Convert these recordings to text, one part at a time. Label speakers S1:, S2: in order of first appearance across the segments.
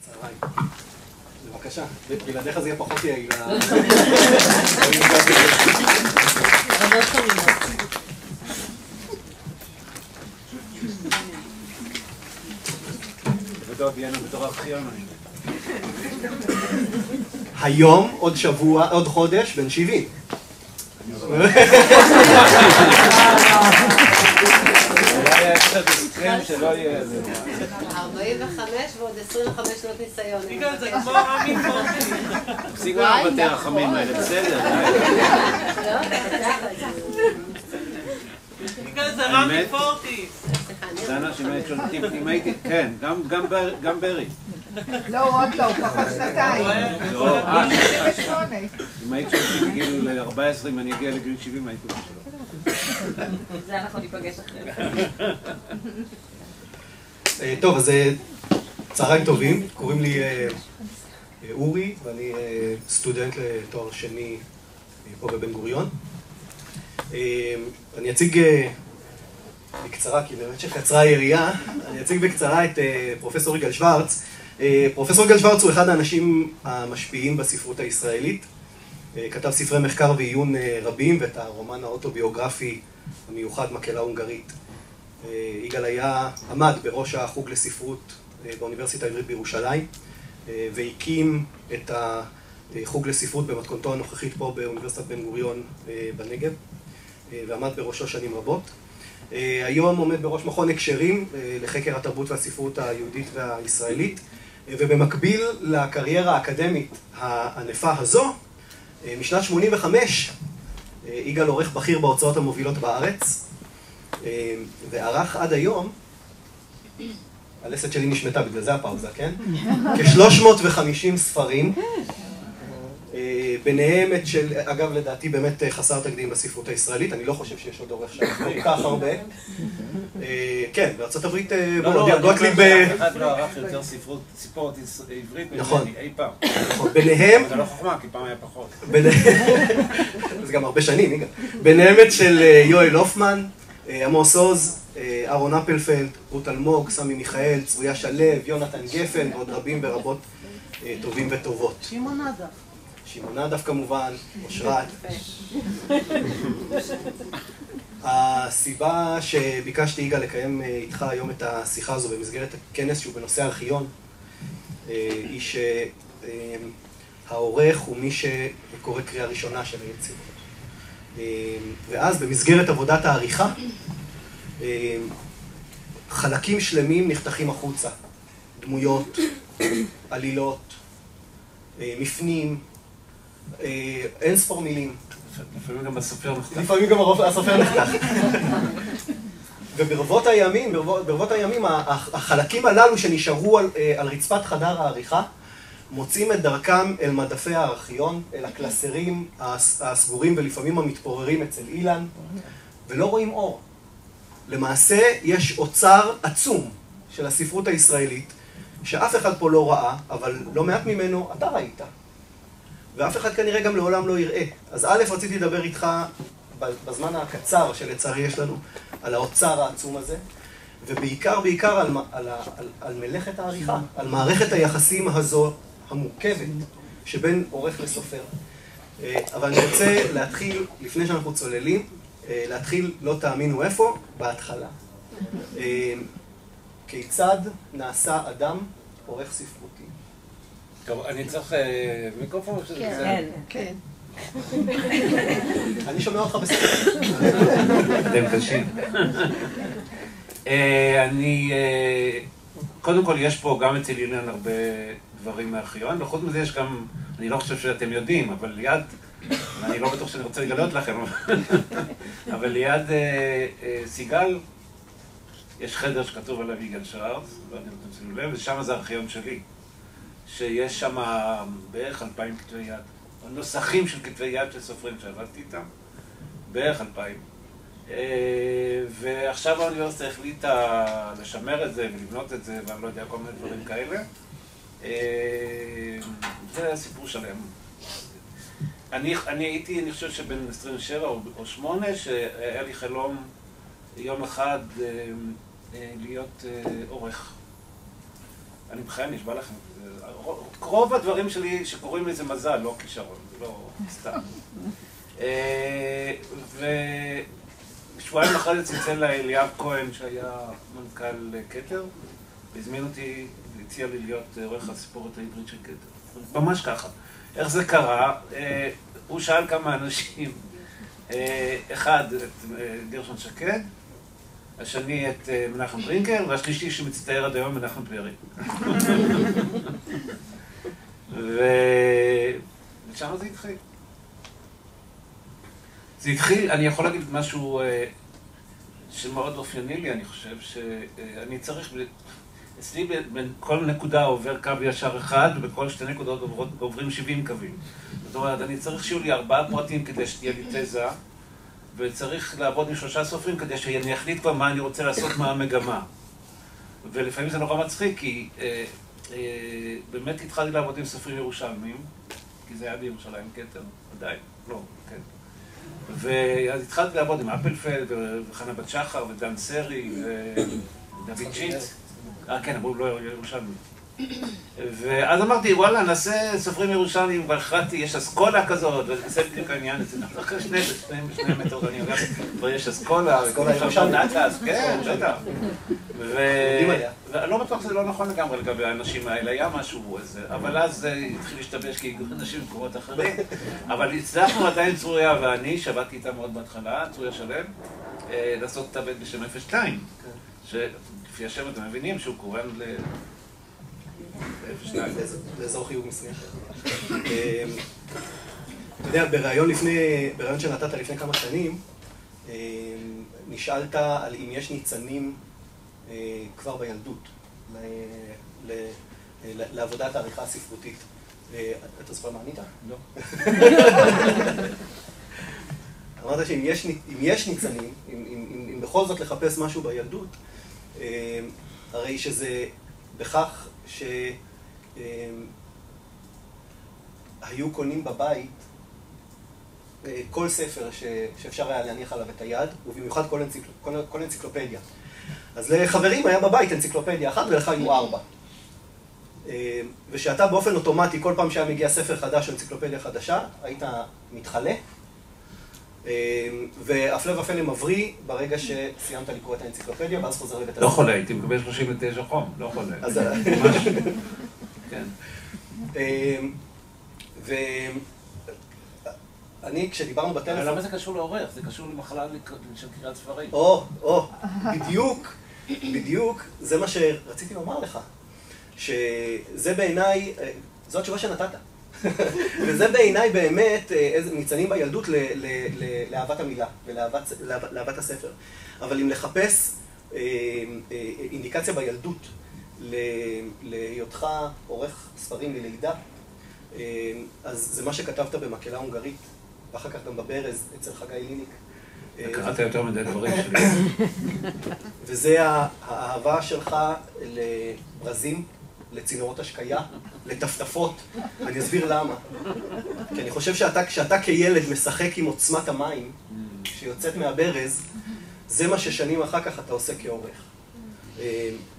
S1: צהריים. בבקשה, בלעדיך זה יהיה פחות יעיל. היום, עוד שבוע, עוד חודש, בן 70.
S2: שלא יהיה איזה...
S3: 45 ועוד 25 שנות ניסיון.
S2: בגלל זה כמו רמי פורטי. תפסיקו עם בתי הרחמים האלה, בסדר. בגלל זה רמי פורטי. זה אנשים שולטים, אם הייתי, כן, גם ברי.
S4: לא, עוד לא, פחות שנתיים.
S2: לא, אם הייתי שולטים בגיל 14, אם אני אגיע לגיל 70, הייתי משהו.
S3: זה אנחנו ניפגש אחרי.
S1: טוב, אז צהריים טובים, קוראים לי אורי, ואני סטודנט לתואר שני פה בבן גוריון. אני אציג בקצרה, כי באמת שקצרה היריעה, אני אציג בקצרה את פרופסור יגאל שוורץ. פרופסור יגאל שוורץ הוא אחד האנשים המשפיעים בספרות הישראלית. כתב ספרי מחקר ועיון רבים, ואת הרומן האוטוביוגרפי המיוחד מקהלה הונגרית. יגאל עמד בראש החוג לספרות באוניברסיטה העברית בירושלים, והקים את החוג לספרות במתכונתו הנוכחית פה באוניברסיטת בן גוריון בנגב, ועמד בראשו שנים רבות. היום עומד בראש מכון הקשרים לחקר התרבות והספרות היהודית והישראלית, ובמקביל לקריירה האקדמית הענפה הזו, משנת 85 יגאל עורך בכיר בהוצאות המובילות בארץ, וערך עד היום, הלסת שלי נשמטה, בגלל זה הפאוזה, כן? כ-350 ספרים, ביניהם את של, אגב לדעתי באמת חסר תקדים בספרות הישראלית, אני לא חושב שיש עוד עורך שם כל כך הרבה. כן, בארצות הברית, גוטליב...
S2: אחד לא ערך יותר ספרות עברית ממני אי פעם.
S1: ביניהם...
S2: זה לא חוכמה, כי פעם היה פחות.
S1: זה גם הרבה שנים, יגאל. ביניהם את של יואל הופמן, עמוס עוז, אהרון אפלפלד, רות אלמוג, סמי מיכאל, צרויה שלו, יונתן גפן ועוד רבים ורבות טובים וטובות.
S4: שמעון נדף.
S1: שמעון נדף כמובן, אושרת. הסיבה שביקשתי יגאל לקיים איתך היום את השיחה הזו במסגרת הכנס שהוא בנושא ארכיון, היא שהעורך הוא מי שקורא קריאה ראשונה של היצירות. ואז במסגרת עבודת העריכה, חלקים שלמים נחתכים החוצה. דמויות, עלילות, מפנים, אין ספור מילים.
S2: לפעמים גם הסופר נחתך.
S1: לפעמים גם הסופר נחתך. וברבות הימים, החלקים הללו שנשארו על רצפת חדר העריכה, מוצאים את דרכם אל מדפי הארכיון, אל הקלסרים הסגורים ולפעמים המתפוררים אצל אילן, ולא רואים אור. למעשה יש אוצר עצום של הספרות הישראלית, שאף אחד פה לא ראה, אבל לא מעט ממנו אתה ראית. ואף אחד כנראה גם לעולם לא יראה. אז א', רציתי לדבר איתך בזמן הקצר שלצערי יש לנו, על האוצר העצום הזה, ובעיקר על מלאכת העריכה, על מערכת היחסים הזו המורכבת שבין עורך לסופר. אבל אני רוצה להתחיל, לפני שאנחנו צוללים, להתחיל, לא תאמינו איפה, בהתחלה. כיצד נעשה אדם עורך ספרותי?
S2: טוב, אני צריך מיקרופון?
S4: כן, כן.
S1: אני שומע אותך בסדר.
S2: אתם קשים. קודם כל יש פה גם אצל אילן הרבה דברים מארכיון, וחוץ מזה יש גם, אני לא חושב שאתם יודעים, אבל ליד, אני לא בטוח שאני רוצה לגלות לכם, אבל ליד סיגל, יש חדר שכתוב עליו יגאל שוורץ, לא יודע אם אתם שימו לב, ושם זה הארכיון שלי, שיש שם בערך 2,000 כתבי יד, או נוסחים של כתבי יד של סופרים שעבדתי איתם, בערך 2,000. ועכשיו האוניברסיטה החליטה לשמר את זה ולבנות את זה, ואני לא יודע, כל מיני דברים כאלה. זה הסיפור שלהם. אני הייתי, אני חושב שבין 27 או 8, שהיה לי חלום יום אחד להיות עורך. אני בכלל נשבע לכם. רוב הדברים שלי שקוראים לי זה מזל, לא כישרון, זה לא סתם. ושבועיים אחרי זה צלצל לאליאב כהן שהיה מנכ"ל כתר, והזמין אותי, הציע לי להיות עורך הסיפורת העברית של כתר. ממש ככה. איך זה קרה? הוא שאל כמה אנשים, אחד את גרשון שקד, השני את מנחם ברינקל, והשלישי שמצטער עד היום מנחם פרי. ושם זה התחיל. זה התחיל, אני יכול להגיד משהו שמאוד אופייני לי, אני חושב שאני צריך, אצלי בין כל נקודה עובר קו ישר אחד, ובכל שתי נקודות עוברים 70 קווים. זאת אומרת, אני צריך שיהיו לי 4 פרטים כדי שתהיה לי תזה, וצריך לעבוד עם 3 סופרים כדי שאני אחליט כבר מה אני רוצה לעשות, מה המגמה. ולפעמים זה נורא מצחיק, כי באמת התחלתי לעבוד עם סופרים ירושלמים, כי זה היה בירושלים כתר, עדיין, לא, כן. ואז התחלתי לעבוד עם אפלפלד, וחנה בת שחר, ודן סרי, ודוד שיט. כן, אבל הוא לא ירושלמי. ואז אמרתי, וואלה, נעשה סופרים ירושלמים, והחלטתי, יש אסכולה כזאת, וזה בדיוק העניין, זה אחרי 2 מטר, אני יודע, כבר יש אסכולה,
S1: ירושלמית.
S2: כן, בטח. ואני לא בטוח שזה לא נכון לגמרי לגבי האנשים האלה, היה משהו איזה, אבל אז זה התחיל להשתבש כי אנשים במקומות אחרים, אבל הצלחנו עדיין צוריה ואני, שעבדתי איתה מאוד בהתחלה, צוריה שלם, לעשות את הבית בשם 02, שלפי השם אתם מבינים שהוא קורן
S1: לאזור חיוג מסוים. אתה יודע, בראיון שנתת לפני כמה שנים, נשאלת על אם יש ניצנים כבר בילדות לעבודת העריכה הספרותית. אתה זוכר מה ענית?
S2: לא.
S1: אמרת שאם יש ניצנים, אם בכל זאת לחפש משהו בילדות, הרי שזה בכך שהיו קונים בבית כל ספר שאפשר היה להניח עליו את היד, ובמיוחד כל אנציקלופדיה. אז לחברים היה בבית אנציקלופדיה אחת ולך היו 4. ושאתה באופן אוטומטי, כל פעם שהיה מגיע ספר חדש או אנציקלופדיה חדשה, היית מתחלה, והפלא ופלא מבריא ברגע שסיימת לקרוא את האנציקלופדיה, ואז חוזר לבית הספר.
S2: לא חולה, הייתי מקבל 39 חום, לא חולה.
S1: אז
S2: כן.
S1: ואני, כשדיברנו בטלפון...
S2: אבל למה זה קשור לעורך? זה קשור למחלה של קריאת ספרים.
S1: בדיוק, זה מה שרציתי לומר לך. שזה בעיניי, זו התשובה שנתת. וזה בעיניי באמת ניצנים בילדות לאהבת המילה ולאהבת הספר. אבל אם לחפש אינדיקציה בילדות להיותך עורך ספרים ללידה, אז זה מה שכתבת במקהלה הונגרית, ואחר כך גם בברז אצל חגי ליניק.
S2: קראת יותר מדי דברים שלי.
S1: וזה האהבה שלך לברזים, לצינורות השקייה, לטפטפות. אני אסביר למה. כי אני חושב כשאתה כילד משחק עם עוצמת המים שיוצאת מהברז, זה מה ששנים אחר כך אתה עושה כעורך.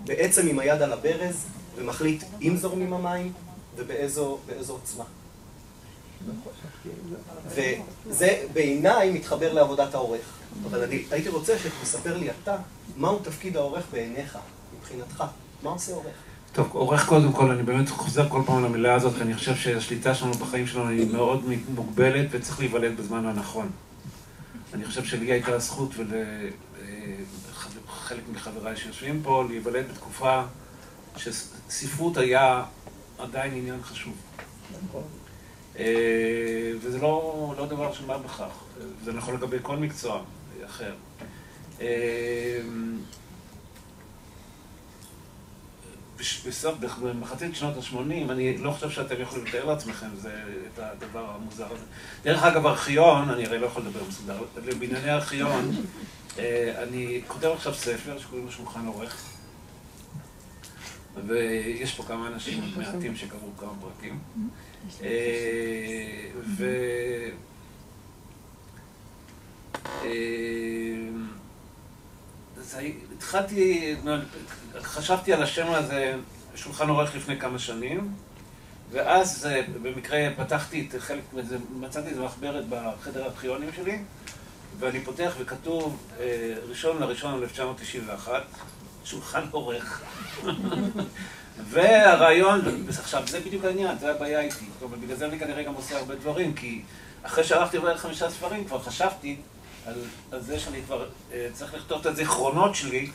S1: בעצם עם היד על הברז, ומחליט אם זורמים המים ובאיזו עוצמה. וזה בעיניי מתחבר לעבודת העורך. אבל אני הייתי רוצה שתספר לי אתה, מהו תפקיד העורך בעיניך, מבחינתך? מה עושה עורך?
S2: טוב, עורך קודם כל, אני באמת חוזר כל פעם למילה הזאת, כי אני חושב שהשליטה שלנו בחיים שלנו היא מאוד מוגבלת וצריך להיוולד בזמן הנכון. אני חושב שלי הייתה הזכות ולחלק מחבריי שיושבים פה, להיוולד בתקופה שספרות היה עדיין עניין חשוב. וזה לא דבר של מה בכך, זה נכון לגבי כל מקצוע אחר. במחצית שנות ה-80, אני לא חושב שאתם יכולים לתאר לעצמכם את הדבר המוזר הזה. דרך אגב, ארכיון, אני הרי לא יכול לדבר מסודר, בענייני ארכיון, אני כותב עכשיו ספר שקוראים לו שולחן עורך, ויש פה כמה אנשים מעטים שקראו כמה פרקים, התחלתי, חשבתי על השם הזה שולחן עורך לפני כמה שנים, ואז במקרה פתחתי את חלק מזה, מצאתי איזה מחברת בחדר הארכיונים שלי, ואני פותח וכתוב 1/1/1991, שולחן עורך. והרעיון, עכשיו זה בדיוק העניין, זה הבעיה איתי. אבל בגלל זה אני כנראה גם עושה הרבה דברים, כי אחרי שערכתי בערך 5 ספרים, כבר חשבתי על זה שאני כבר צריך לכתוב את הזיכרונות שלי,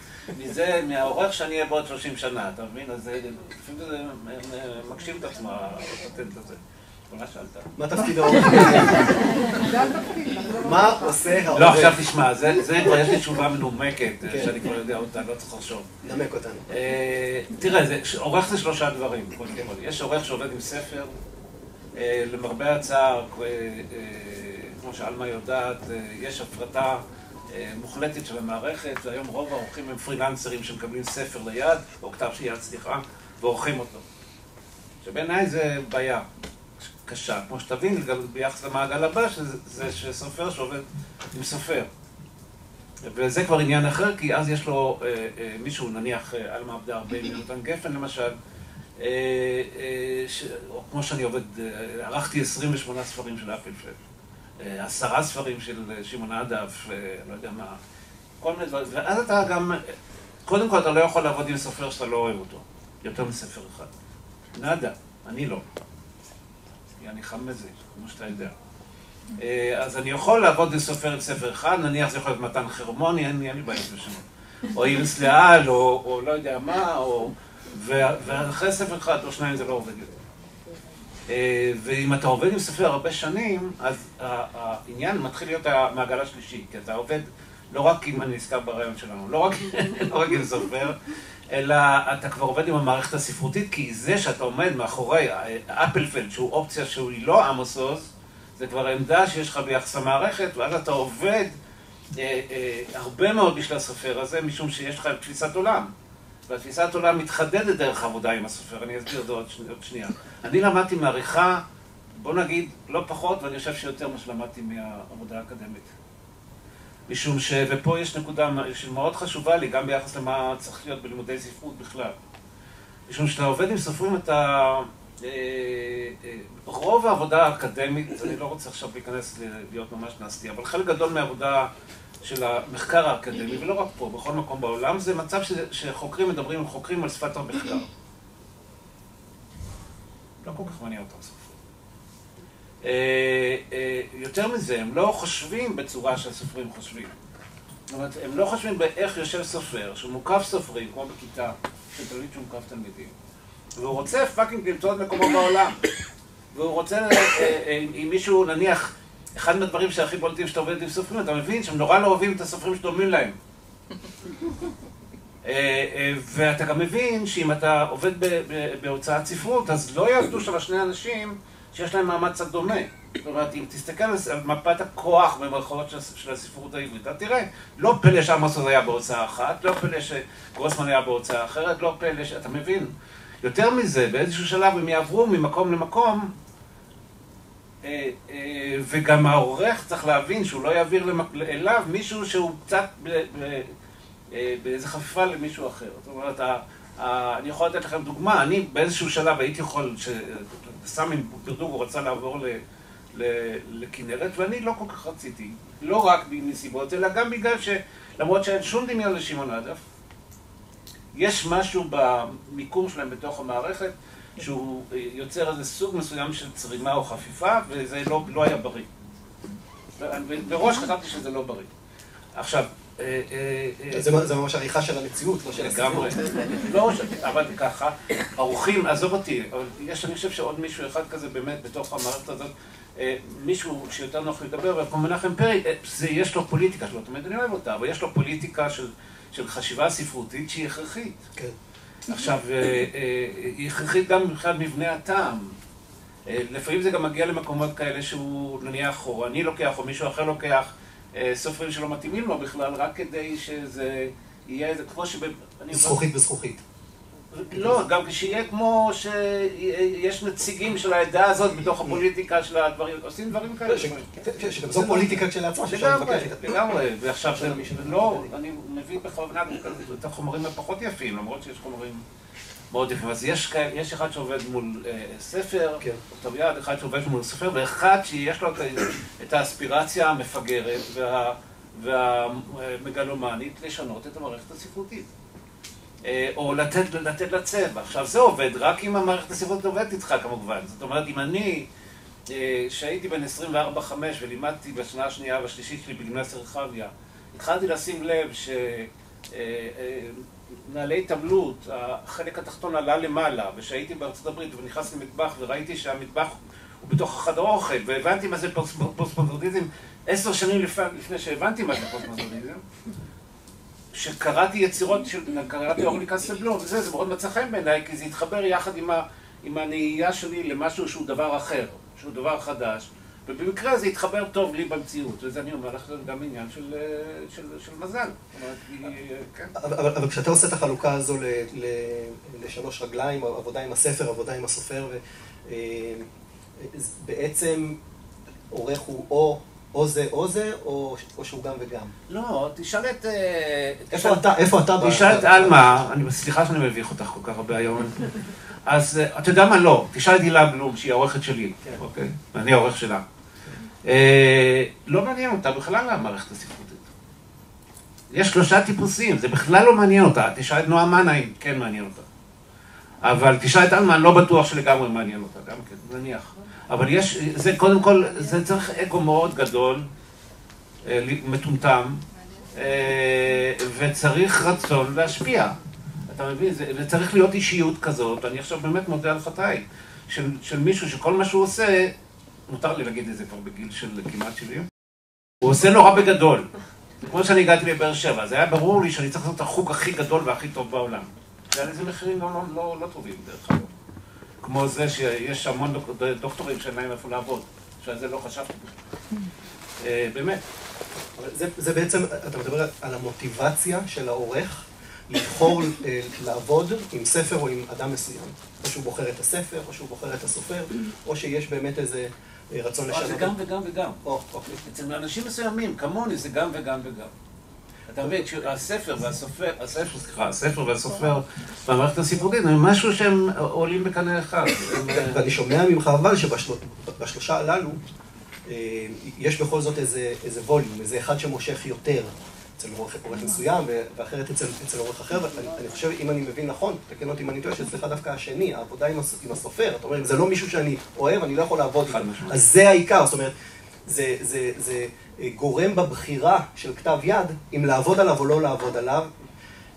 S2: מהעורך שאני אהיה בעוד 30 שנה, אתה מבין? אז לפעמים זה מקשיב את עצמו, הפטנט הזה. מה שאלת?
S1: מה תפקיד העורך? מה עושה העורך?
S2: לא, עכשיו תשמע, זה כבר יש לי תשובה מנומקת, שאני כבר יודע אותה, לא צריך לחשוב.
S1: נמק אותנו.
S2: תראה, עורך זה 3 דברים. יש עורך שעובד עם ספר, למרבה הצער, כמו שאלמה יודעת, יש הפרטה מוחלטת של המערכת, והיום רוב העורכים הם פרילנסרים שמקבלים ספר ליד, או כתב שיד, סליחה, ועורכים אותו. שבעיניי זה בעיה קשה. כמו שתבין, גם ביחס למעגל הבא, זה שסופר שעובד עם סופר. וזה כבר עניין אחר, כי אז יש לו מישהו, נניח, אלמה עבדה הרבה עם יונתן גפן למשל, או כמו שאני עובד, ערכתי 28 ספרים של אפלפלד. 10 ספרים של שמעון עדף, לא יודע מה, כל מיני דברים. ואז אתה גם, קודם כל אתה לא יכול לעבוד עם סופר שאתה לא אוהב אותו, יותר מספר אחד. נדה, אני לא. כי אני חם בזה, כמו שאתה יודע. אז אני יכול לעבוד עם סופר עם ספר אחד, נניח זה יכול להיות מתן חרמוני, אין לי בעיה בשמו. או איריס לאל, או לא יודע מה, ואחרי ספר אחד או 2 זה לא עובד יותר. ואם אתה עובד עם סופר הרבה שנים, אז העניין מתחיל להיות המעגל השלישי, כי אתה עובד לא רק אם אני נזכר ברעיון שלנו, לא רק עם סופר, אלא אתה כבר עובד עם המערכת הספרותית, כי זה שאתה עומד מאחורי אפלפלד, שהוא אופציה שהיא לא עמוס עוז, זה כבר העמדה שיש לך ביחס למערכת, ואז אתה עובד הרבה מאוד בשביל הסופר הזה, משום שיש לך תפיסת עולם. והתפיסת עולם מתחדדת דרך עבודה עם הסופר, אני אסביר את זה עוד שנייה. אני למדתי מעריכה, בוא נגיד, לא פחות, ואני חושב שיותר מה שלמדתי מהעבודה האקדמית. משום ופה יש נקודה שמאוד חשובה לי, גם ביחס למה צריך להיות בלימודי ספרות בכלל. משום שאתה עובד עם סופרים, רוב העבודה האקדמית, אני לא רוצה עכשיו להיכנס להיות ממש נסטי, אבל חלק גדול מהעבודה של המחקר האקדמי, ולא רק פה, בכל מקום בעולם, זה מצב שחוקרים מדברים עם חוקרים על שפת המחקר. לא כל כך מעניין אותם סופרים. יותר מזה, הם לא חושבים בצורה שהסופרים חושבים. זאת אומרת, הם לא חושבים באיך יושב סופר, שהוא מוקף סופרים, כמו בכיתה, של תלמיד שהוא מוקף תלמידים. והוא רוצה פאקינג למצוא את מקומו בעולם. והוא רוצה, אם מישהו, נניח, אחד מהדברים שהכי בולטים שאתה עובד עם סופרים, אתה מבין שהם נורא לא אוהבים את הסופרים שדומים להם. ואתה גם מבין שאם אתה עובד בהוצאת ספרות, אז לא יעבדו שם 2 אנשים שיש להם מעמד קצת דומה. זאת אומרת, אם תסתכל על מפת הכוח במרכאות של הספרות העברית, אתה תראה, לא פלא שעמוס עוז היה בהוצאה אחת, לא פלא שגרוסמן היה בהוצאה אחרת, לא פלא אתה מבין. יותר מזה, באיזשהו שלב הם יעברו ממקום למקום, וגם העורך צריך להבין שהוא לא יעביר אליו מישהו שהוא קצת באיזו חפיפה למישהו אחר. זאת אומרת, אני יכול לתת לכם דוגמה, אני באיזשהו שלב הייתי יכול, סמי ברדוגו רצה לעבור לכנרת, ואני לא כל כך רציתי, לא רק מסיבות, אלא גם בגלל שלמרות שאין שום דמיון לשמעון עדף, יש משהו במיקום שלהם בתוך המערכת, שהוא יוצר איזה סוג מסוים של צרימה או חפיפה, וזה לא היה בריא. בראש חשבתי שזה לא בריא. עכשיו...
S1: זה ממש עריכה של המציאות, לא של הספרות.
S2: לגמרי. לא, אבל ככה, ערוכים, עזוב אותי, אני חושב שעוד מישהו אחד כזה באמת בתוך המערכת הזאת, מישהו שיותר נוח לדבר, אבל כמו מנחם פרי, יש לו פוליטיקה שלו, תמיד אני אוהב אותה, אבל יש לו פוליטיקה של חשיבה ספרותית שהיא הכרחית. כן. עכשיו, היא הכרחית גם מבחינת מבנה הטעם. לפעמים זה גם מגיע למקומות כאלה שהוא נניח, או אני לוקח, או מישהו אחר לוקח, סופרים שלא מתאימים לו בכלל, רק כדי שזה יהיה איזה, כמו
S1: זכוכית וזכוכית.
S2: לא, גם כשיהיה כמו שיש נציגים של העדה הזאת בתוך הפוליטיקה של הדברים, עושים דברים כאלה.
S1: שגם זו פוליטיקה כשלעצמה, שאפשר להתווכח איתה.
S2: לגמרי, ועכשיו לא, אני מביא בכוונה את החומרים הפחות יפים, למרות שיש חומרים מאוד יפים. אז יש אחד שעובד מול ספר,
S1: כן.
S2: כתב יד, אחד שעובד מול ספר, ואחד שיש לו את האספירציה המפגרת והמגלומנית לשנות את המערכת הספרותית. או לתת לה צבע. עכשיו זה עובד רק אם המערכת הספרותית עובדת איתך כמובן. זאת אומרת, אם אני, שהייתי בן 24-5 ולימדתי בשנה השנייה והשלישית שלי בגימנסיה רחביה, התחלתי לשים לב נעלי התעמלות, החלק התחתון עלה למעלה, ושהייתי בארצות הברית ונכנסתי למטבח וראיתי שהמטבח הוא בתוך חדר האוכל, והבנתי מה זה פוסט-מודרניזם 10 שנים לפני שהבנתי מה זה פוסט-מודרניזם, שקראתי יצירות קראתי אורלי קסטלבלום, זה מאוד מצא חן בעיניי, כי זה התחבר יחד עם הנהייה שלי למשהו שהוא דבר אחר, שהוא דבר חדש, ובמקרה זה התחבר טוב לי במציאות, וזה אני אומר לך, זה גם עניין של מזל.
S1: אבל כשאתה עושה את החלוקה הזו לשלוש רגליים, עבודה עם הספר, עבודה עם הסופר, בעצם עורך הוא או זה או זה, או שהוא גם וגם?
S2: לא, תשאל את...
S1: איפה אתה?
S2: תשאל את אלמה, סליחה שאני מביך אותך כל כך הרבה היום. אז אתה יודע מה? לא. תשאל את הילה בלום, שהיא העורכת שלי, אוקיי? ואני העורך שלה. לא מעניין אותה בכלל המערכת הספרותית. יש 3 טיפוסים, זה בכלל לא מעניין אותה. תשאל את נועה מנהיים, כן מעניין אותה. אבל תשאל את אלמה, אני לא בטוח שלגמרי מעניין אותה, גם כן, נניח. אבל יש, זה קודם כל, זה צריך אגו מאוד גדול, מטומטם, וצריך רצון להשפיע. אתה מבין? וצריך להיות אישיות כזאת, אני עכשיו באמת מודה על חטאי, של מישהו שכל מה שהוא עושה, מותר לי להגיד את זה כבר בגיל של כמעט 70, הוא עושה נורא בגדול. כמו שאני הגעתי לבאר שבע, זה היה ברור לי שאני צריך לעשות את החוג הכי גדול והכי טוב בעולם. זה היה לזה מחירים לא טובים דרך אגב. כמו זה שיש המון דוקטורים שאין להם איפה לעבוד, שעל זה לא חשבתי. באמת.
S1: זה בעצם, אתה מדבר על המוטיבציה של העורך לבחור לעבוד עם ספר או עם אדם מסוים. או שהוא בוחר את הספר, או שהוא בוחר את הסופר, או שיש באמת איזה רצון לשנות.
S2: זה גם וגם וגם. אצל אנשים מסוימים, כמוני, זה גם וגם וגם. אתה מבין, הספר והסופר במערכת הספרותית, הם משהו שהם עולים בקנה אחד.
S1: ואני שומע ממך אבל שבשלושה הללו יש בכל זאת איזה ווליום, איזה אחד שמושך יותר אצל עורך מסוים ואחרת אצל עורך אחר, ואני חושב, אם אני מבין נכון, תקן אותי אם אני טועה, שאצלך דווקא השני, העבודה עם הסופר, אתה אומר, אם זה לא מישהו שאני אוהב, אני לא יכול לעבוד איתו, אז זה העיקר, זאת אומרת, זה גורם בבחירה של כתב יד, אם לעבוד עליו או לא לעבוד עליו,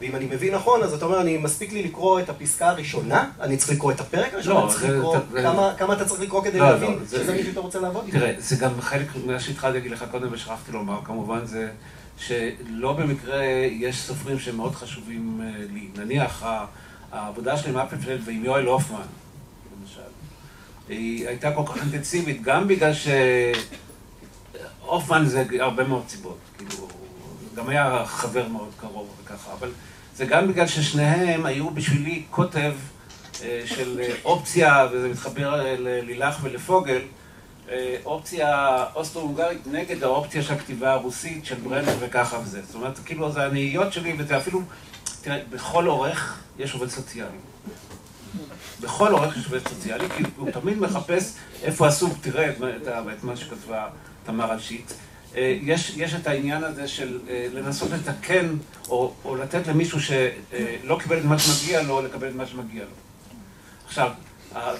S1: ואם אני מבין נכון, אז אתה אומר, אני מספיק לי לקרוא את הפסקה הראשונה, אני צריך לקרוא את הפרק הראשון, אני צריך לקרוא, כמה אתה צריך לקרוא כדי להבין שזה מישהו שאתה רוצה לעבוד איתו?
S2: תראה, זה גם חלק מה שהתחלתי להגיד לך קודם ושכחתי לומר, כמובן זה שלא במקרה יש סופרים שהם מאוד חשובים לי. נניח, העבודה שלי עם אפלפלד ועם יואל הופמן, למשל, היא הייתה כל כך אינטנסיבית, גם בגלל הופמן זה הרבה מאוד סיבות, כאילו, גם היה חבר מאוד קרוב וככה, אבל זה גם בגלל ששניהם היו בשבילי כותב של אופציה, וזה מתחבר ללילך ולפוגל, אופציה אוסטרו-הונגרית נגד האופציה של הכתיבה הרוסית של ברנר וככה וזה. זאת אומרת, כאילו זה הנהיות שלי, וזה אפילו, תראה, בכל עורך יש עובד סוציאלי. בכל עורך יש עובד סוציאלי, כי הוא תמיד מחפש איפה הסוג, תראה את מה שכתבה תמר אלשיץ. יש את העניין הזה של לנסות לתקן או לתת למישהו שלא קיבל את מה שמגיע לו, לקבל את מה שמגיע לו. עכשיו,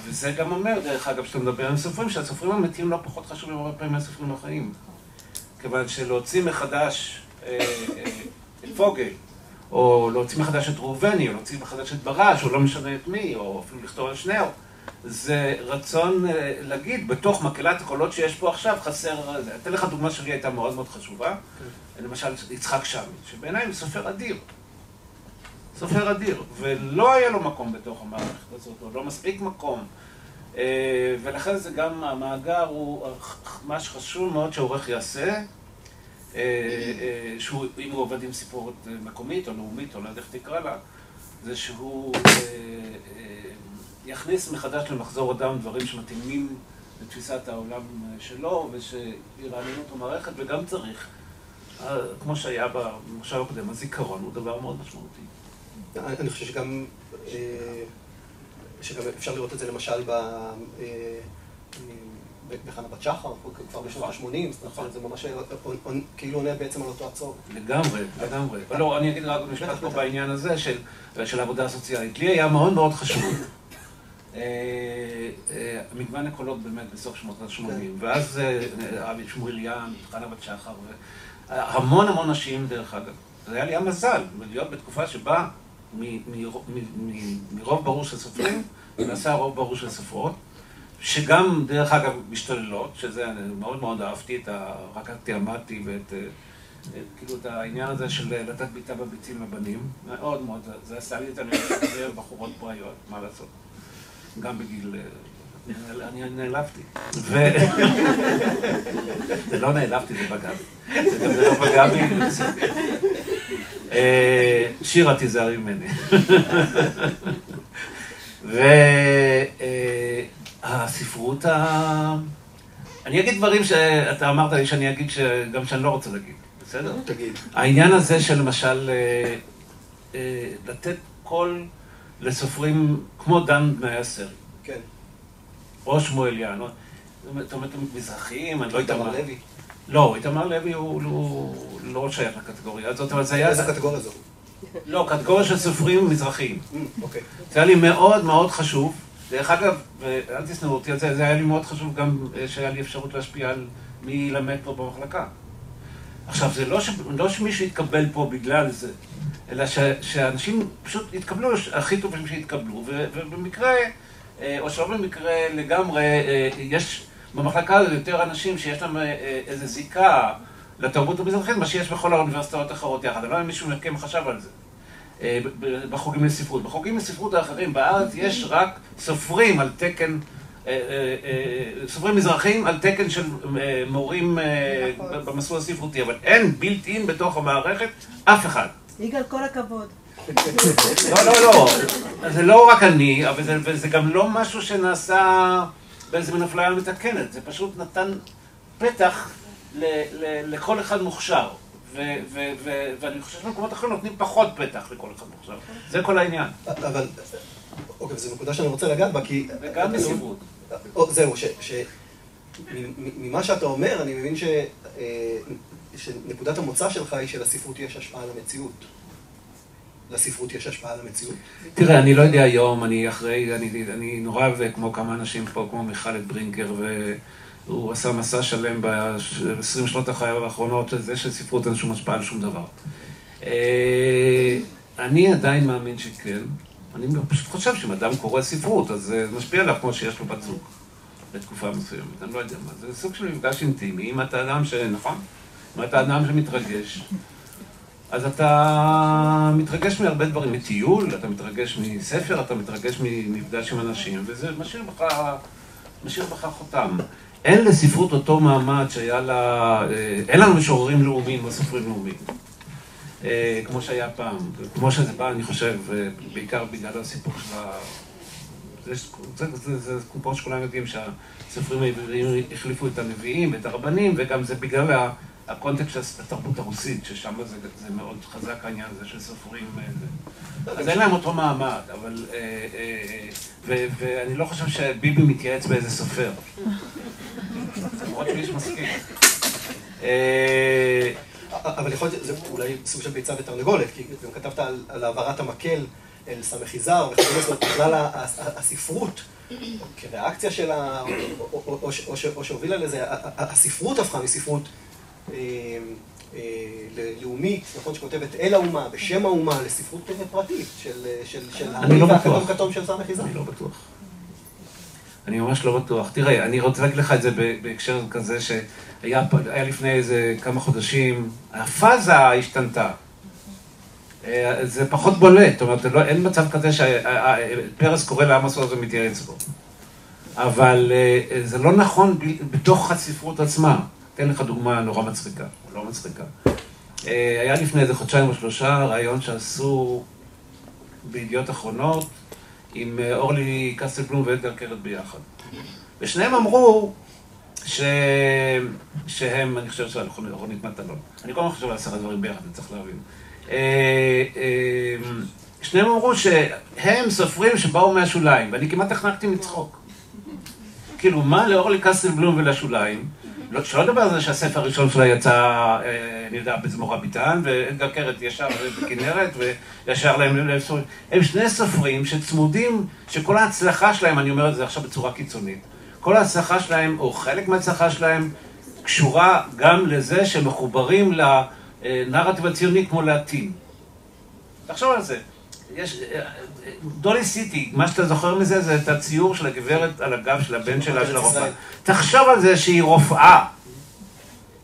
S2: וזה גם אומר, דרך אגב, שאתה מדבר עם סופרים, שהסופרים האמיתיים לא פחות חשובים הרבה פעמים מהסופרים החיים. כיוון שלהוציא מחדש את פוגל, או להוציא מחדש את ראובני, או להוציא מחדש את ברש, או לא משנה את מי, או אפילו לכתוב על שניאור, זה רצון להגיד, בתוך מקהלת הקולות שיש פה עכשיו, חסר... אתן לך דוגמה שלי הייתה מאוד מאוד חשובה, למשל יצחק שמי, שבעיניי הוא סופר אדיר. סופר אדיר, ולא היה לו מקום בתוך המערכת הזאת, או לא מספיק מקום. ולכן זה גם, המאגר הוא מה שחשוב מאוד שהעורך יעשה, אם הוא עובד עם סיפורת מקומית או לאומית, או לא יודע איך תקרא לה, זה שהוא יכניס מחדש למחזור אדם דברים שמתאימים לתפיסת העולם שלו, ושירעננו את המערכת, וגם צריך, כמו שהיה במושב הקודם, הזיכרון הוא דבר מאוד משמעותי.
S1: אני חושב שגם שגם אפשר לראות את זה למשל בחנה בת שחר, כבר בשנות ה-80, זה ממש כאילו עונה בעצם על אותו הצורך.
S2: לגמרי, לגמרי. לא, אני אגיד רק משפט פה בעניין הזה של העבודה הסוציאלית. לי היה מאוד מאוד חשוב. מגוון הקולות באמת בסוף שנות ה-80, ואז אבי שמואל ים, חנה בת שחר, המון נשים דרך אגב. זה היה לי המזל, להיות בתקופה שבה מרוב ברור של סופרים, נעשה רוב ברור של סופרות, שגם דרך אגב משתוללות, שזה מאוד מאוד אהבתי, רק תיאמתי ואת כאילו את העניין הזה של לתת ביטה בביצים לבנים, מאוד מאוד, זה עשה לי את בחורות פראיות, מה לעשות. גם בגיל... אני נעלבתי. זה לא נעלבתי, זה בגב. זה לא בגב. שירה תיזהרי ממני. והספרות אני אגיד דברים שאתה אמרת לי שאני אגיד גם שאני לא רוצה להגיד, בסדר?
S1: תגיד.
S2: העניין הזה של למשל לתת קול לסופרים כמו דן בני אסר.
S1: כן.
S2: או שמואל ים. זאת אומרת, מזרחיים, אני לא יודע מה.
S1: איתמר לוי.
S2: לא, איתמר לוי הוא לא שייך לקטגוריה הזאת, אבל זה היה...
S1: איזה קטגוריה זו?
S2: לא, קטגוריה של סופרים מזרחיים.
S1: אוקיי.
S2: זה היה לי מאוד מאוד חשוב. דרך אגב, ואל תשנאו אותי על זה, זה היה לי מאוד חשוב גם שהיה לי אפשרות להשפיע על מי ילמד פה במחלקה. עכשיו, זה לא שמישהו יתקבל פה בגלל זה, אלא שאנשים פשוט יתקבלו, הכי טובים שיתקבלו, ובמקרה, או שלא במקרה לגמרי, יש במחלקה יותר אנשים שיש להם איזו זיקה לתרבות המזרחית, מה שיש בכל האוניברסיטאות האחרות יחד. אני לא יודע אם מישהו מכם חשב על זה. בחוגים לספרות. בחוגים לספרות האחרים בארץ יש רק סופרים על תקן, סופרים מזרחים על תקן של מורים במסלול הספרותי, אבל אין בילט אין בתוך המערכת אף אחד.
S4: יגאל, כל הכבוד.
S2: לא, זה לא רק אני, אבל זה גם לא משהו שנעשה באיזה מין אפליה מתקנת, זה פשוט נתן פתח לכל אחד מוכשר. ואני חושב שמקומות אחרים נותנים פחות פתח לכל אחד מוכשר. זה כל העניין.
S1: אבל, אוקיי, וזו נקודה שאני רוצה לגעת בה, כי...
S2: וגם בספרות.
S1: זהו, ממה שאתה אומר, אני מבין שנקודת המוצא שלך היא שלספרות יש השפעה על המציאות. לספרות יש השפעה על המציאות.
S2: תראה, אני לא יודע היום, אני נורא אוהב כמו כמה אנשים פה, כמו מיכל ברינקר, הוא עשה מסע שלם ב-20 שנות החייו האחרונות, זה שספרות אין שום השפעה על שום דבר. אני עדיין מאמין שכן. אני פשוט חושב שאם אדם קורא ספרות, אז זה משפיע עליו כמו שיש לו בת זוג, בתקופה מסוימת. אני לא יודע מה, זה סוג של מפגש אינטימי. אם אתה אדם נכון? אם אתה אדם שמתרגש, אז אתה מתרגש מהרבה דברים, מטיול, אתה מתרגש מספר, אתה מתרגש ממפגש עם אנשים, וזה משאיר בך חותם. אין לספרות אותו מעמד שהיה לה... אין לנו משוררים לאומיים או סופרים לאומיים, כמו שהיה פעם. כמו שזה בא, אני חושב, בעיקר בגלל הסיפור של ה... זה סיפור שכולם יודעים שהסופרים העבריים החליפו את הנביאים ואת הרבנים, וגם זה בגלל הקונטקסט של התרבות הרוסית, ששם זה מאוד חזק העניין הזה של סופרים. אז אין להם אותו מעמד, אבל... ואני לא חושב שביבי מתייעץ באיזה סופר. למרות שהוא איש מסכים.
S1: אבל יכול להיות, זה אולי סוג של ביצה ותרנגולת, כי גם כתבת על העברת המקל אל סמך יזהר, וכן בכלל הספרות, כריאקציה שלה, או שהובילה לזה, הספרות הפכה מספרות לאומית, נכון, שכותבת אל האומה, בשם האומה, לספרות פרטית, של הכתום כתום של סמך יזהר.
S2: אני לא בטוח. אני ממש לא בטוח. תראה, אני רוצה להגיד לך את זה בהקשר כזה שהיה לפני איזה כמה חודשים, הפאזה השתנתה. זה פחות בולט, זאת אומרת, אין מצב כזה שפרס קורא לעמוס עוז ומתייעץ בו. אבל זה לא נכון בתוך הספרות עצמה. אתן לך דוגמה נורא מצחיקה, או לא מצחיקה. היה לפני איזה חודשיים או שלושה רעיון שעשו בידיעות אחרונות עם אורלי קסטלבלום ואדגר קרת ביחד. ושניהם אמרו שהם, אני חושב שעל רונית מטלון. אני כל הזמן חושב על 10 דברים ביחד, אני צריך להבין. שניהם אמרו שהם סופרים שבאו מהשוליים, ואני כמעט החנקתי מצחוק. כאילו, מה לאורלי קסטלבלום ולשוליים? שלא לדבר על זה שהספר הראשון שלה יצא, אני יודע, בזמורה ביטן, ואדגר קרת ישר בכנרת, וישר להם לסופרים. הם שני סופרים שצמודים, שכל ההצלחה שלהם, אני אומר את זה עכשיו בצורה קיצונית, כל ההצלחה שלהם, או חלק מההצלחה שלהם, קשורה גם לזה שמחוברים לנרטיב הציוני כמו לעתים. תחשוב על זה. דולי סיטי, מה שאתה זוכר מזה זה את הציור של הגברת על הגב של הבן שלה של הרופאה. תחשוב על זה שהיא רופאה,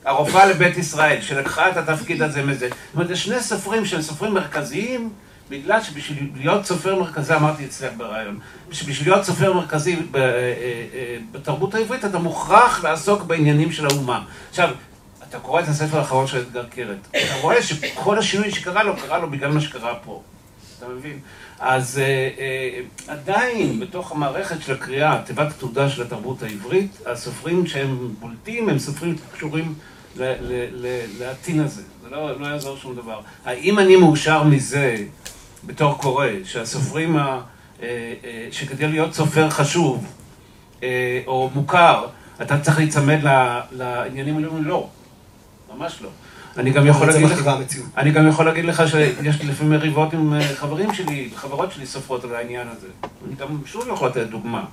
S2: הרופאה לבית ישראל, שלקחה את התפקיד הזה מזה. זאת אומרת, יש שני סופרים שהם סופרים מרכזיים, בגלל שבשביל להיות סופר מרכזי, אמרתי אצלך ברעיון, שבשביל להיות סופר מרכזי בתרבות העברית, אתה מוכרח לעסוק בעניינים של האומה. עכשיו, אתה קורא את הספר האחרון של אדגר קרת, אתה רואה שכל השינוי שקרה לו בגלל מה שקרה פה. אתה מבין? אז עדיין בתוך המערכת של הקריאה, תיבת כתודה של התרבות העברית, הסופרים שהם בולטים הם סופרים שקשורים לעתין הזה. זה לא יעזור שום דבר. האם אני מאושר מזה בתור קורא, שהסופרים, שכדי להיות סופר חשוב או מוכר, אתה צריך להיצמד לעניינים הלאומיים? לא, ממש לא. אני גם יכול להגיד לך שיש לי לפעמים מריבות עם חברים שלי, חברות שלי סופרות על העניין הזה. אני גם שוב יכול לתת דוגמה.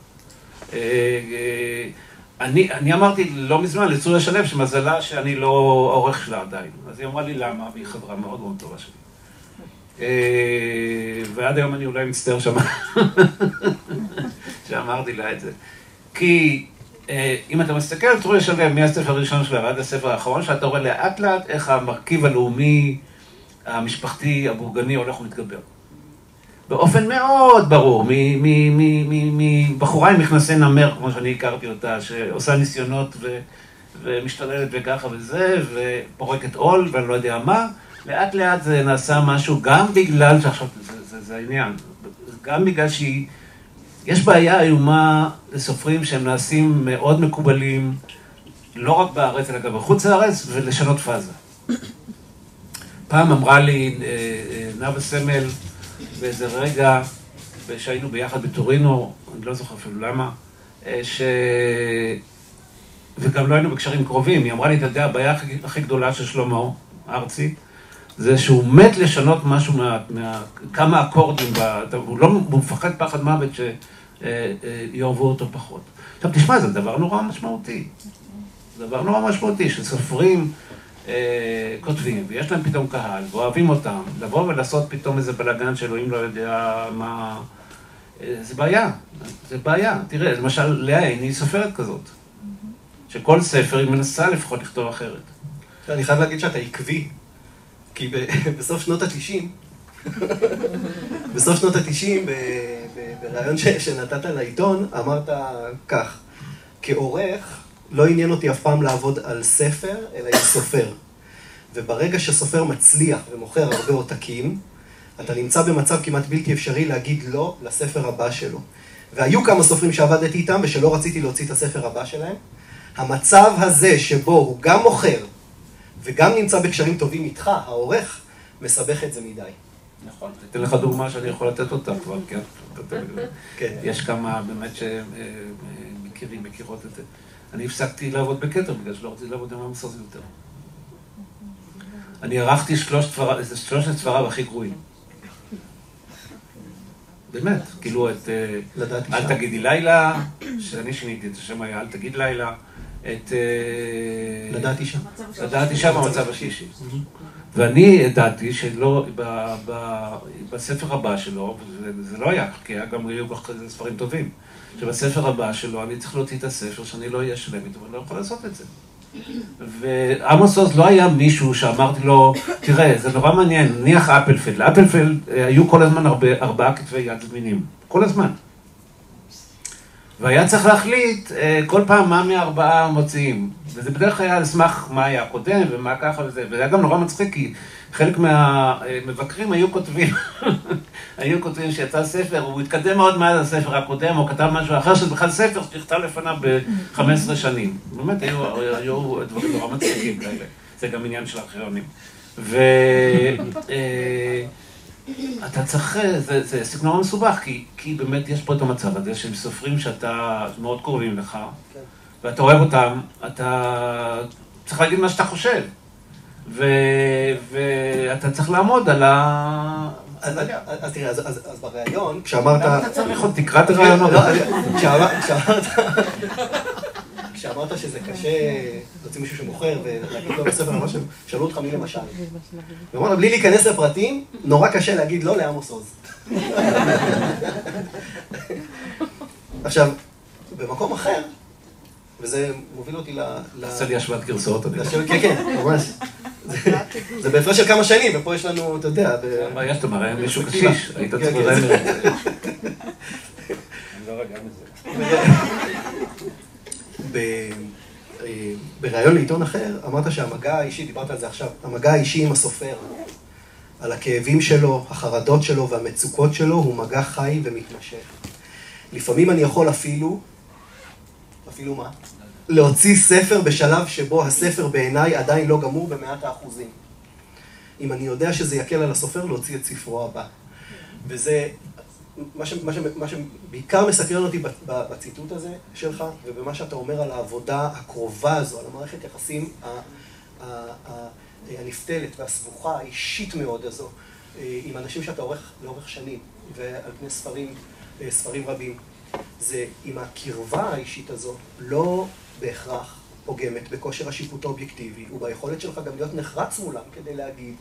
S2: אני אמרתי לא מזמן לצוריה שלו שמזלה שאני לא עורך שלה עדיין. אז היא אמרה לי למה, והיא חברה מאוד מאוד טובה שלי. ועד היום אני אולי מצטער שמה שאמרתי לה את זה. כי אם אתה מסתכל על צוריה שלו מהספר הראשון שלה ועד הספר האחרון, שאתה רואה לאט לאט איך המרכיב הלאומי, המשפחתי, הבורגני הולך ומתגבר. באופן מאוד ברור, מבחורה עם מכנסי נמר, כמו שאני הכרתי אותה, שעושה ניסיונות ומשתוללת וככה וזה, ופורקת עול ואני לא יודע מה, לאט לאט זה נעשה משהו, גם בגלל שעכשיו, זה העניין, גם בגלל שהיא, יש בעיה איומה לסופרים שהם נעשים מאוד מקובלים, לא רק בארץ, אלא גם בחוץ לארץ, ולשנות פאזה. פעם אמרה לי נאוה סמל, באיזה רגע, שהיינו ביחד בטורינו, אני לא זוכר אפילו למה, וגם לא היינו בקשרים קרובים, היא אמרה לי, אתה יודע, הבעיה הכי גדולה של שלמה ארצי, זה שהוא מת לשנות משהו כמה אקורדים, הוא מפחד פחד מוות שיאהבו אותו פחות. עכשיו תשמע, זה דבר נורא משמעותי. זה דבר נורא משמעותי, שסופרים כותבים, ויש להם פתאום קהל, ואוהבים אותם, לבוא ולעשות פתאום איזה בלגן שאלוהים לא יודע מה... זה בעיה, זה בעיה. תראה, למשל, לאה עיני סופרת כזאת, שכל ספר היא מנסה לפחות לכתוב אחרת.
S1: אני חייב להגיד שאתה עקבי, כי בסוף שנות ה-90, ברעיון שנתת לעיתון, אמרת כך, כעורך, לא עניין אותי אף פעם לעבוד על ספר, אלא עם סופר. וברגע שסופר מצליח ומוכר הרבה עותקים, אתה נמצא במצב כמעט בלתי אפשרי להגיד לא לספר הבא שלו. והיו כמה סופרים שעבדתי איתם ושלא רציתי להוציא את הספר הבא שלהם. המצב הזה שבו הוא גם מוכר וגם נמצא בקשרים טובים איתך, העורך, מסבך את זה מדי.
S2: נכון, אתן לך דוגמה שאני יכול לתת אותה כבר, כן. יש כמה באמת מכירות את זה. אני הפסקתי לעבוד בכתר בגלל שלא רציתי לעבוד עם המסוז יותר. אני ערכתי שלושת ספריו הכי גרועים. באמת, כאילו את אל תגידי לילה, שאני שיניתי את השם היה אל תגיד לילה, את לדעת אישה במצב השלישי. ואני ידעתי שלא, בספר הבא שלו, זה לא היה, כי גם היו ספרים טובים, שבספר הבא שלו אני צריך להוציא את הספר שאני לא אהיה שלם איתו, ואני לא יכול לעשות את זה. ועמוס עוז לא היה מישהו שאמרתי לו, תראה, זה נורא מעניין, נניח אפלפלד, לאפלפלד היו כל הזמן 4 כתבי יד זמינים, כל הזמן. והיה צריך להחליט כל פעם מה מ4 מוציאים, וזה בדרך כלל היה על סמך מה היה הקודם ומה ככה וזה, וזה היה גם נורא מצחיק, כי חלק מהמבקרים היו כותבים שיצא ספר, הוא התקדם מאוד מעל הספר הקודם, או כתב משהו אחר, שזה בכלל ספר שנכתב לפניו ב15 שנים. באמת היו דברים נורא מצחיקים כאלה, זה גם עניין של הארכיונים. אתה צריך, זה סגנון מסובך, כי באמת יש פה את המצב הזה של סופרים שאתה מאוד קרובים לך, ואתה אוהב אותם, אתה צריך להגיד מה שאתה חושב, ואתה צריך לעמוד על ה...
S1: אז תראה, אז בריאיון, כשאמרת...
S2: למה אתה צריך עוד תקרא את הרעיונות?
S1: כשאמרת שזה קשה להוציא מישהו שמוכר ולהגיד לו בספר, ממש שאלו אותך מי למשל. ואמרת, בלי להיכנס לפרטים, נורא קשה להגיד לא לעמוס עוז. עכשיו, במקום אחר, וזה מוביל אותי
S2: עשה לי השוואת גרסאות, אני חושב.
S1: כן, כן, ממש. זה בהפרש של כמה שנים, ופה יש לנו, אתה יודע...
S2: מה יש, אתה מראה מישהו קשיש, היית צריך לראה מזה. אני לא רגע מזה.
S1: בריאיון לעיתון אחר, אמרת שהמגע האישי, דיברת על זה עכשיו, המגע האישי עם הסופר, על הכאבים שלו, החרדות שלו והמצוקות שלו, הוא מגע חי ומתמשך. לפעמים אני יכול אפילו מה? להוציא ספר בשלב שבו הספר בעיניי עדיין לא גמור ב100%. אם אני יודע שזה יקל על הסופר, להוציא את ספרו הבא. וזה... מה שבעיקר מסקרן אותי בציטוט הזה שלך, ובמה שאתה אומר על העבודה הקרובה הזו, על המערכת יחסים הנפתלת והסבוכה, האישית מאוד הזו, עם אנשים שאתה עורך לאורך שנים, ועל פני ספרים רבים. זה עם הקרבה האישית הזו, לא בהכרח פוגמת בכושר השיפוט האובייקטיבי, וביכולת שלך גם להיות נחרץ מולם כדי להגיד,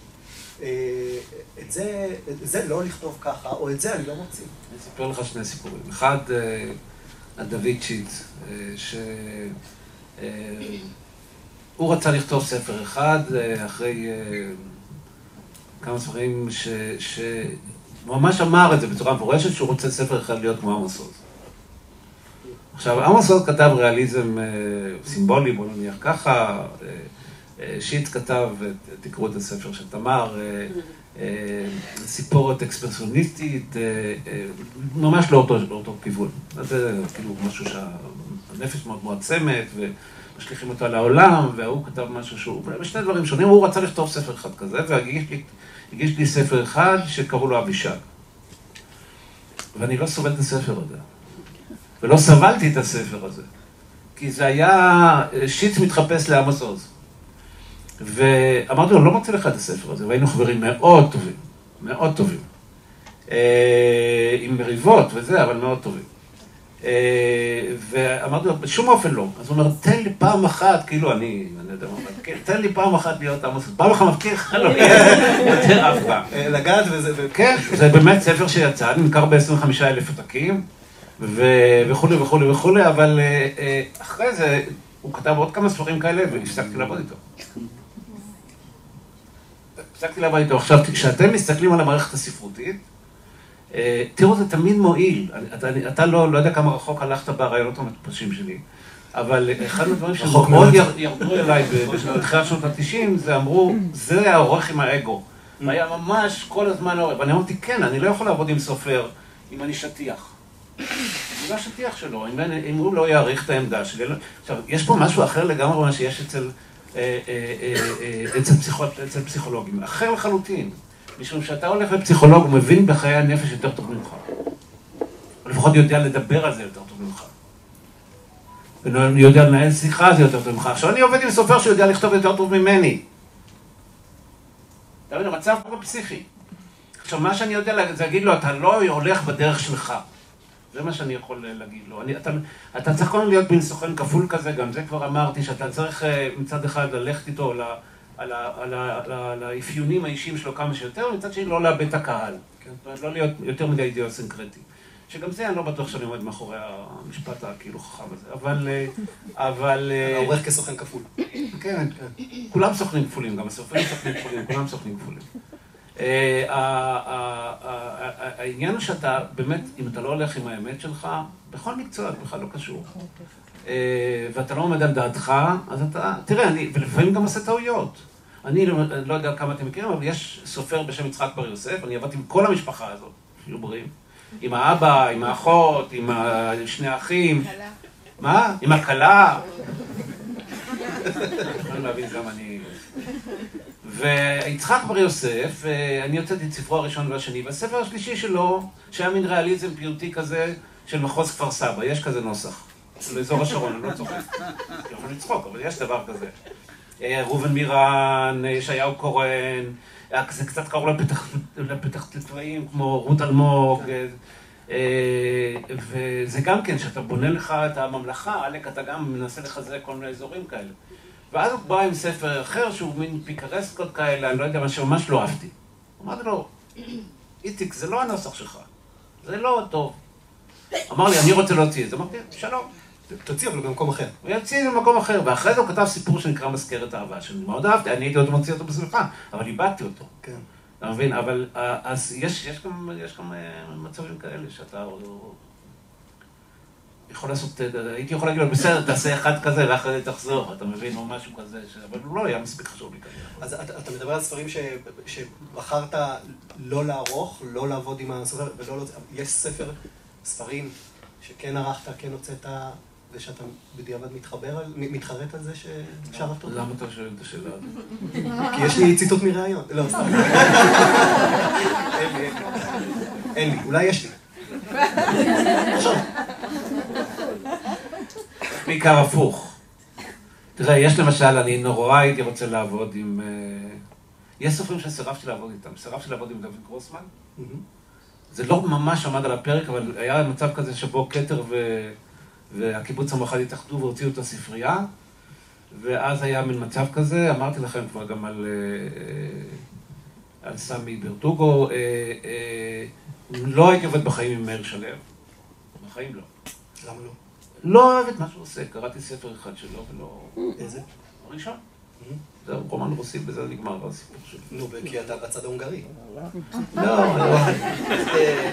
S1: את זה לא לכתוב ככה, או את זה אני לא מוציא.
S2: אני אספר לך שני סיפורים. אחד, על דוד שיט, הוא רצה לכתוב ספר אחד, אחרי כמה ספרים שממש אמר את זה בצורה מפורשת, שהוא רוצה ספר אחד להיות כמו עמוס עוז. עכשיו, עמוס עוז כתב ריאליזם סימבולי, בוא נניח ככה, שיט כתב, תקראו את הספר של תמר, סיפורת אקספרסוניסטית, ממש לא אותו כיוון. זה כאילו משהו שהנפש מאוד מועצמת, ומשליכים אותו לעולם, והוא כתב משהו שהוא... בשני דברים שונים, הוא רצה לכתוב ספר אחד כזה, והגיש לי ספר אחד שקראו לו אבישג. ואני לא סובל את הספר הזה. ולא סבלתי את הספר הזה. כי זה היה שיט מתחפש לעמוס עוז. ואמרתי לו, לא מוצא לך את הספר הזה, והיינו חברים מאוד טובים, מאוד טובים. עם מריבות וזה, אבל מאוד טובים. ואמרתי לו, בשום אופן לא. אז הוא אומר, תן לי פעם אחת, כאילו אני יודע מה, תן לי פעם אחת להיות עמוס, פעם אחת מבטיח, לא יהיה יותר אף פעם.
S1: לגעת וזה...
S2: כן, זה באמת ספר שיצא, נמכר ב-25,000 עותקים, וכולי וכולי וכולי, אבל אחרי זה הוא כתב עוד כמה ספרים כאלה, והפסקתי לעבוד איתו. עכשיו, כשאתם מסתכלים על המערכת הספרותית, תראו, זה תמיד מועיל. אתה לא יודע כמה רחוק הלכת ברעיונות המטופשים שלי, אבל אחד מהדברים שמאוד ירדו אליי בתחילת שנות ה-90, זה אמרו, זה העורך עם האגו. והיה ממש כל הזמן העורך. ואני אמרתי, כן, אני לא יכול לעבוד עם סופר אם אני שטיח. זה לא השטיח שלו, אם הוא לא יעריך את העמדה שלי. עכשיו, יש פה משהו אחר לגמרי מה שיש אצל פסיכולוגים, אחר לחלוטין. משום שאתה הולך לפסיכולוג, הוא מבין בחיי הנפש יותר טוב ממך. הוא לפחות יודע לדבר על זה יותר טוב ממך. ויודע לנהל שיחה על זה יותר טוב ממך. עכשיו אני עובד עם סופר שיודע לכתוב יותר טוב ממני. אתה מבין, המצב פה פסיכי. עכשיו, מה שאני יודע זה להגיד לו, אתה לא הולך בדרך שלך. זה מה שאני יכול להגיד לו. אתה צריך כל להיות בין סוכן כפול כזה, גם זה כבר אמרתי, שאתה צריך מצד אחד ללכת איתו על האפיונים האישיים שלו כמה שיותר, ומצד שני לא לאבד את הקהל. לא להיות יותר מדי אידיוסינקרטי. שגם זה אני לא בטוח שאני עומד מאחורי המשפט הכאילו חכם הזה, אבל...
S1: העורך כסוכן כפול.
S2: כן, כולם סוכנים כפולים, גם הסופרים סוכנים כפולים, כולם סוכנים כפולים. העניין הוא שאתה באמת, אם אתה לא הולך עם האמת שלך, בכל מקצוע, בכלל לא קשור. ואתה לא עומד על דעתך, אז אתה... תראה, ולפעמים גם עושה טעויות. אני לא יודע כמה אתם מכירים, אבל יש סופר בשם יצחק בר יוסף, אני עבדתי עם כל המשפחה הזאת, שיהיו בריאים. עם האבא, עם האחות, עם שני האחים. מה? עם הכלה. יכולים להבין גם אני... ויצחק בר יוסף, אני הוצאתי את ספרו הראשון והשני, והספר השלישי שלו, שהיה מין ריאליזם פיוטי כזה של מחוז כפר סבא, יש כזה נוסח. לאזור השרון, אני לא צוחק. יכול לצחוק, אבל יש דבר כזה. ראובן מירן, ישעיהו קורן, זה קצת קרוב לפתח תקוואים, כמו רות אלמוג, וזה גם כן, שאתה בונה לך את הממלכה, עלק אתה גם מנסה לחזק כל מיני אזורים כאלה. ואז הוא בא עם ספר אחר, שהוא מין פיקרסקות כאלה, אני לא יודע מה שממש לא אהבתי. אמרתי לו, איציק, זה לא הנוסח שלך, זה לא טוב. אמר לי, אני רוצה להוציא את זה. אמרתי, שלום.
S1: תוציא אבל במקום אחר.
S2: הוא יוציא במקום אחר, ואחרי זה הוא כתב סיפור שנקרא מזכרת אהבה, שאני מאוד אהבתי, אני הייתי עוד מוציא אותו בשמחה, אבל איבדתי אותו.
S1: כן.
S2: אתה מבין? אבל אז יש גם מצבים כאלה שאתה יכול לעשות, הייתי יכול להגיד לו, בסדר, תעשה אחד כזה ואחרי זה תחזור, אתה מבין, או משהו כזה, אבל הוא לא היה מספיק חשוב לי כזה.
S1: אז אתה מדבר על ספרים שבחרת לא לערוך, לא לעבוד עם הסופר, ולא... יש ספרים שכן ערכת, כן הוצאת, ושאתה בדיעבד מתחרט על זה שאפשר אותו?
S2: למה אתה שואל את השאלה הזאת?
S1: כי יש לי ציטוט מראיון. לא, סתם. אין לי, אולי יש לי. עכשיו.
S2: בעיקר הפוך. תראה, יש למשל, אני נורא הייתי רוצה לעבוד עם... יש סופרים שסירבתי לעבוד איתם. סירבתי לעבוד עם דוד גרוסמן. זה לא ממש עמד על הפרק, אבל היה מצב כזה שבו כתר והקיבוץ המאוחד התאחדו והוציאו את הספרייה, ואז היה מין מצב כזה, אמרתי לכם כבר גם על סמי ברטוגו, לא הייתי עובד בחיים עם מאיר שלו, בחיים לא.
S1: למה לא?
S2: לא אוהב את מה שהוא עושה, קראתי ספר אחד שלו ולא...
S1: איזה?
S2: הראשון. זהו, רומן רוסי, בזה נגמר הסיפור שלו.
S1: נו, כי אתה בצד ההונגרי.
S2: לא,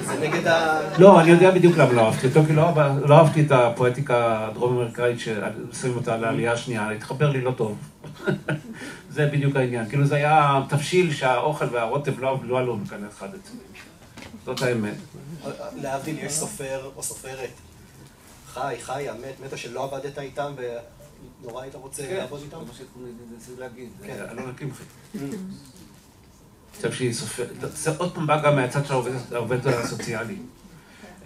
S1: זה נגד ה...
S2: לא, אני יודע בדיוק למה לא אהבתי אותו, כי לא אהבתי את הפואטיקה הדרום-אמריקאית ששמים אותה לעלייה השנייה, התחבר לי לא טוב. זה בדיוק העניין. כאילו זה היה תבשיל שהאוכל והרוטב לא עלו מכאן אחד אצלי. זאת האמת.
S1: להבדיל, יש סופר או סופרת חיה, מתה שלא עבדת איתם ונורא היית רוצה לעבוד איתם?
S2: זה מה שצריך להגיד, אלונה קמחי. אני חושב שהיא סופרת, זה עוד פעם בא גם מהצד של העובד הסוציאלי.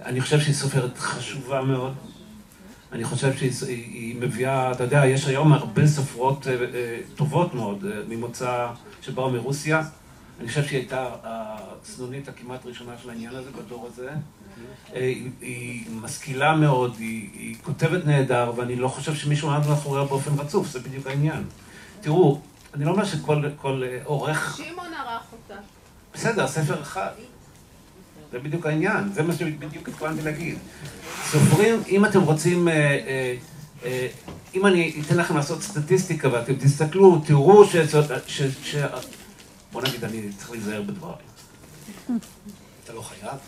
S2: אני חושב שהיא סופרת חשובה מאוד. אני חושב שהיא מביאה, אתה יודע, יש היום הרבה סופרות טובות מאוד ממוצא שבאו מרוסיה. אני חושב שהיא הייתה הסנונית הכמעט ראשונה של העניין הזה בדור הזה. היא משכילה מאוד, היא כותבת נהדר, ואני לא חושב שמישהו עמד מאחוריה באופן רצוף, זה בדיוק העניין. תראו, אני לא אומר שכל עורך...
S3: שמעון ערך אותה.
S2: בסדר, ספר אחד. זה בדיוק העניין, זה מה שבדיוק התכוונתי להגיד. סופרים, אם אתם רוצים, אם אני אתן לכם לעשות סטטיסטיקה ואתם תסתכלו, תראו בוא נגיד, אני צריך להיזהר בדבר.
S1: אתה לא חייב?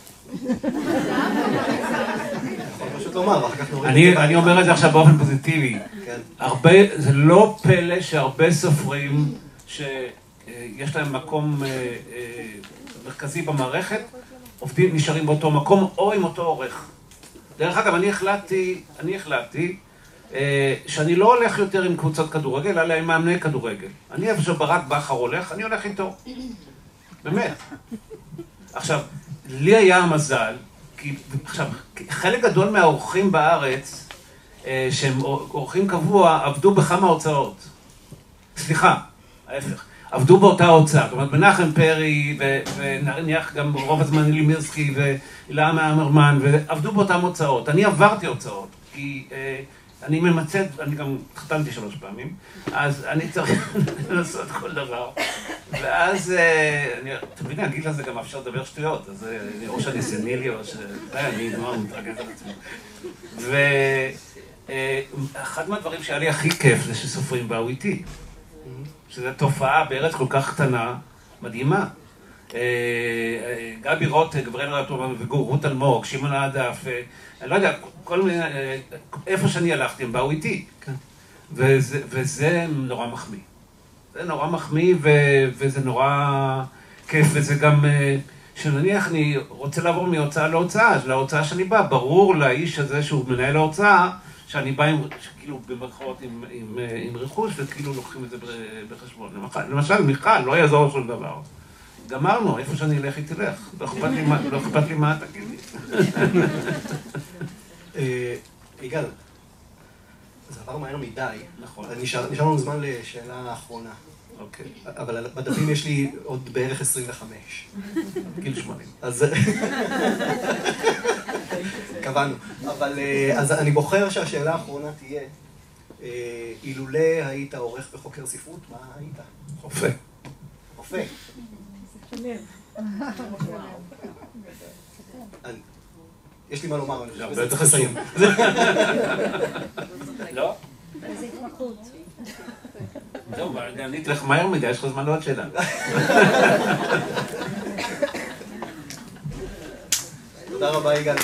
S1: יכול פשוט לומר, ואחר כך נוריד...
S2: אני אומר את זה עכשיו באופן פוזיטיבי. זה לא פלא שהרבה סופרים שיש להם מקום מרכזי במערכת, עובדים, נשארים באותו מקום או עם אותו עורך. דרך אגב, אני החלטתי שאני לא הולך יותר עם קבוצות כדורגל, אלא עם מאמני כדורגל. אני איפה שברק בכר הולך, אני הולך איתו. באמת. עכשיו, לי היה המזל, כי עכשיו, חלק גדול מהאורחים בארץ, שהם אורחים קבוע, עבדו בכמה הוצאות. סליחה, ההפך. עבדו באותה הוצאה. זאת אומרת, מנחם פרי, ונניח גם רוב הזמן אלי מירסקי, ואילהה מהמרמן, ועבדו באותן הוצאות. אני עברתי הוצאות, כי אני ממצאת, אני גם חתמתי 3 פעמים, אז אני צריך לעשות כל דבר. ואז, אתם מבינים, הגיל הזה גם אפשר לדבר שטויות, אז או שאני סנילי, או אני נורא מתרגז על עצמי. ואחד מהדברים שהיה לי הכי כיף זה שסופרים באו איתי. שזו תופעה בארץ כל כך קטנה, מדהימה. גבי רוט, גבריאל רטומן רות אלמוג, שמעון העדף, אני לא יודע, כל מיני, איפה שאני הלכתי הם באו איתי. וזה נורא מחמיא. זה נורא מחמיא וזה נורא כיף, וזה גם שנניח אני רוצה לעבור מהוצאה להוצאה, אז להוצאה שאני בא, ברור לאיש הזה שהוא מנהל ההוצאה, שאני בא כאילו במרכאות עם רכוש, וכאילו לוקחים את זה בחשבון. למשל, מיכל, לא יעזור שום דבר. גמרנו, איפה שאני אלך, היא תלך. לא אכפת לי מה תגיד לי.
S1: יגאל, זה עבר מהר מדי.
S2: נכון.
S1: נשאר לנו זמן לשאלה האחרונה.
S2: אוקיי.
S1: אבל בדפים יש לי עוד בערך 25.
S2: גיל 80.
S1: אז... קבענו. אבל אז אני בוחר שהשאלה האחרונה תהיה, אילולא היית עורך וחוקר ספרות, מה היית?
S2: רופא.
S1: רופא. יש לי מה לומר, אני חושב שזה צריך לסיים.
S2: לא?
S3: איזה התמחות.
S2: זהו, אני אתלך מהר מדי, יש לך זמן לעוד שאלה.
S1: תודה רבה, יגאל.